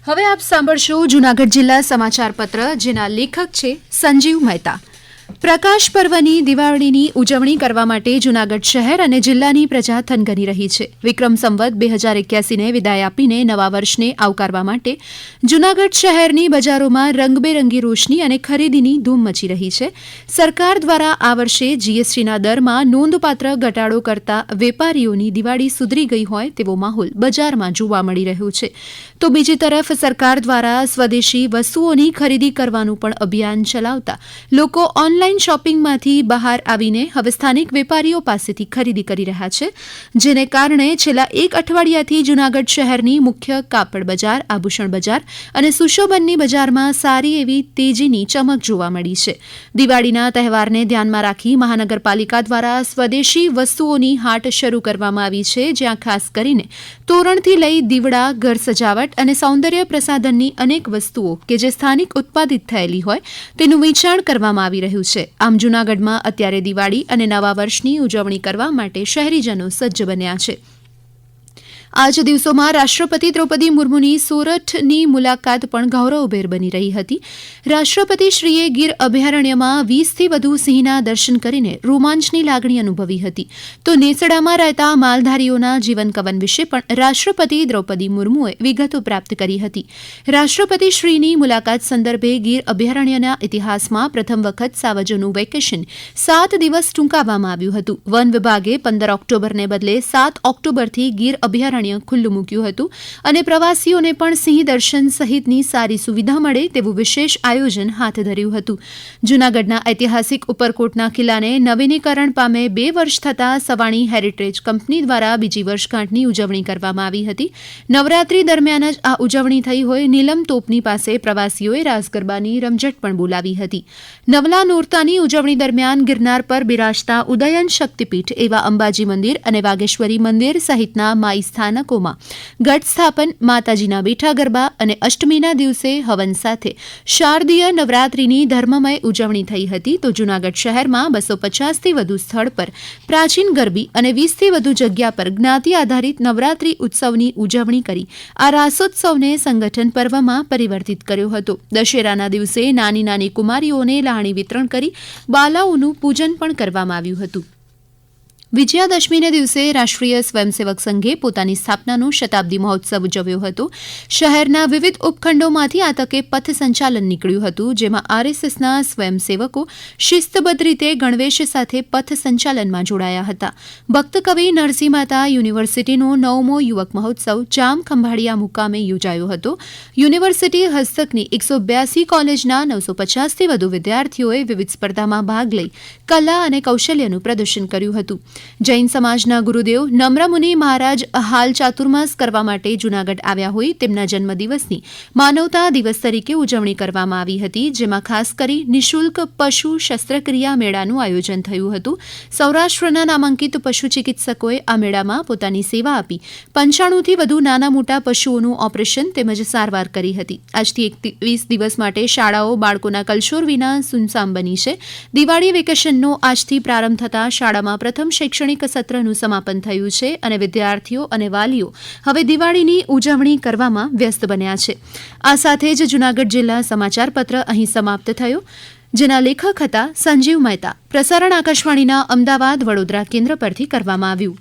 હવે આપ સાંભળશો જૂનાગઢ જિલ્લા સમાચાર પત્ર, જેના લેખક છે સંજીવ મહેતા. પ્રકાશ પર્વની દિવાળીની ઉજવણી કરવા માટે જૂનાગઢ શહેર અને જિલ્લાની પ્રજા થનગની રહી છે. વિક્રમ સંવત 2081ને વિદાય આપીને નવા વર્ષને આવકારવા માટે જૂનાગઢ શહેરની બજારોમાં રંગબેરંગી રોશની અને ખરીદીની ધૂમ મચી રહી છે. સરકાર દ્વારા આ વર્ષે જીએસટીના દરમાં નોંધપાત્ર ઘટાડો કરતા વેપારીઓની દિવાળી સુધરી ગઈ હોય તેવો માહોલ બજારમાં જોવા મળી રહ્યો છે. તો બીજી તરફ સરકાર દ્વારા સ્વદેશી વસ્તુઓની ખરીદી કરવાનું પણ અભિયાન ચલાવતા લોકો ઓનલાઈન શોપિંગમાંથી બહાર આવીને હવે સ્થાનિક વેપારીઓ પાસેથી ખરીદી કરી રહ્યા છે, જેને કારણે છેલ્લા એક અઠવાડિયાથી જૂનાગઢ શહેરની મુખ્ય કાપડ બજાર, આભૂષણ બજાર અને સુશોભનની બજારમાં સારી એવી તેજીની ચમક જોવા મળી છે. દિવાળીના તહેવારને ધ્યાનમાં રાખી મહાનગરપાલિકા દ્વારા સ્વદેશી વસ્તુઓની હાટ શરૂ કરવામાં આવી છે, જ્યાં ખાસ કરીને તોરણથી લઈ દીવડા, ઘર સજાવટ અને સૌંદર્ય પ્રસાધનની અનેક વસ્તુઓ કે જે સ્થાનિક ઉત્પાદિત થયેલી હોય તેનું વેચાણ કરવામાં આવી રહ્યું છે. આમ જૂનાગઢમાં અત્યારે દિવાળી અને નવા વર્ષની ઉજવણી કરવા માટે શહેરીજનો સજ્જ બન્યા છે. આ જ દિવસોમાં રાષ્ટ્રપતિ દ્રૌપદી મુર્મુની સોરઠની મુલાકાત પણ ગૌરવભેર બની રહી હતી. રાષ્ટ્રપતિશ્રીએ ગીર અભયારણ્યમાં 20થી વધુ સિંહના દર્શન કરીને રોમાંચની લાગણી અનુભવી હતી. તો નેસડામાં રહેતા માલધારીઓના જીવન કવન વિશે પણ રાષ્ટ્રપતિ દ્રૌપદી મુર્મુએ વિગતો પ્રાપ્ત કરી હતી. રાષ્ટ્રપતિશ્રીની મુલાકાત સંદર્ભે ગીર અભયારણ્યના ઇતિહાસમાં પ્રથમ વખત સાવજોનું વેકેશન 7 દિવસ ટૂંકાવવામાં આવ્યું હતું. વન વિભાગે 15 ઓક્ટોબરને બદલે 7 ઓક્ટોબરથી ગીર અભયારણ્ય ખુલ્લું મૂક્યું હતું અને પ્રવાસીઓને પણ સિંહ દર્શન સહિતની સારી સુવિધા મળે તેવું વિશેષ આયોજન હાથ ધર્યું હતું. જૂનાગઢના ઐતિહાસિક ઉપરકોટના કિલ્લાને નવીનીકરણ પામે 2 વર્ષ થતાં સવાણી હેરિટેજ કંપની દ્વારા બીજી વર્ષગાંઠની ઉજવણી કરવામાં આવી હતી. નવરાત્રી દરમિયાન જ આ ઉજવણી થઈ હોય નીલમ તોપની પાસે પ્રવાસીઓએ રાસ ગરબાની રમઝટ પણ બોલાવી હતી. નવલા નોરતાની ઉજવણી દરમિયાન ગિરનાર પર બિરાજતા ઉદયન શક્તિપીઠ એવા અંબાજી મંદિર અને વાગેશ્વરી મંદિર સહિતના માઈ સ્થાનકોમાં ઘટ સ્થાપન, માતાજીના બેઠા ગરબા અને અષ્ટમીના દિવસે હવન સાથે શારદીય નવરાત્રીની ધર્મમય ઉજવણી થઈ હતી. તો જૂનાગઢ શહેરમાં 250થી વધુ સ્થળ પર પ્રાચીન ગરબી અને 20થી વધુ જગ્યા પર જ્ઞાતિ આધારિત નવરાત્રી ઉત્સવની ઉજવણી કરી આ રાસોત્સવને સંગઠન પર્વમાં પરિવર્તિત કર્યો હતો. દશેરાના દિવસે નાની નાની કુમારીઓને લહાણી વિતરણ કરી બાલાઓનું પૂજન પણ કરવામાં આવ્યું હતું. વિજયાદશમીને દિવસે રાષ્ટ્રીય સ્વયંસેવક સંઘે પોતાની સ્થાપનાનો શતાબ્દી મહોત્સવ ઉજવ્યો હતો. શહેરના વિવિધ ઉપખંડોમાંથી આ તકે પથ સંચાલન નીકળ્યું હતું, જેમાં આરએસએસના સ્વયંસેવકો શિસ્તબદ્ધ રીતે ગણવેશ સાથે પથ સંચાલનમાં જોડાયા હતા. ભક્ત કવિ નરસિંહ મહેતા યુનિવર્સિટીનો 9મો યુવક મહોત્સવ જામ ખંભાળિયા મુકામે યોજાયો હતો. યુનિવર્સિટી હસ્તકની 182 કોલેજના 950થી વધુ વિદ્યાર્થીઓએ વિવિધ સ્પર્ધામાં ભાગ લઈ કલા અને કૌશલ્યનું પ્રદર્શન કર્યું હતું. જૈન સમાજના ગુરુદેવ નમ્રમુનિ મહારાજ હાલ ચાતુર્માસ કરવા માટે જૂનાગઢ આવ્યા હોય તેમના જન્મદિવસની માનવતા દિવસ તરીકે ઉજવણી કરવામાં આવી હતી, જેમાં ખાસ કરી નિઃશુલ્ક પશુ શસ્ત્રક્રિયા મેળાનું આયોજન થયું હતું. સૌરાષ્ટ્રના નામાંકિત પશુ ચિકિત્સકોએ આ મેળામાં પોતાની સેવા આપી 95થી વધુ નાના મોટા પશુઓનું ઓપરેશન તેમજ સારવાર કરી હતી. આજથી 21 દિવસ માટે શાળાઓ બાળકોના કલશોર વિના સુનસામ બની છે. દિવાળી વેકેશનનો આજથી પ્રારંભ થતાં શાળામાં પ્રથમ શૈક્ષણિક સત્રનું સમાપન થયું છે અને વિદ્યાર્થીઓ અને વાલીઓ હવે દિવાળીની ઉજવણી કરવામાં વ્યસ્ત બન્યા છે. આ સાથે જ જૂનાગઢ જિલ્લા સમાચાર પત્ર અહીં સમાપ્ત થયો, જેના લેખક હતા સંજીવ મહેતા. પ્રસારણ આકાશવાણીના અમદાવાદ, વડોદરા કેન્દ્ર પરથી કરવામાં આવ્યું.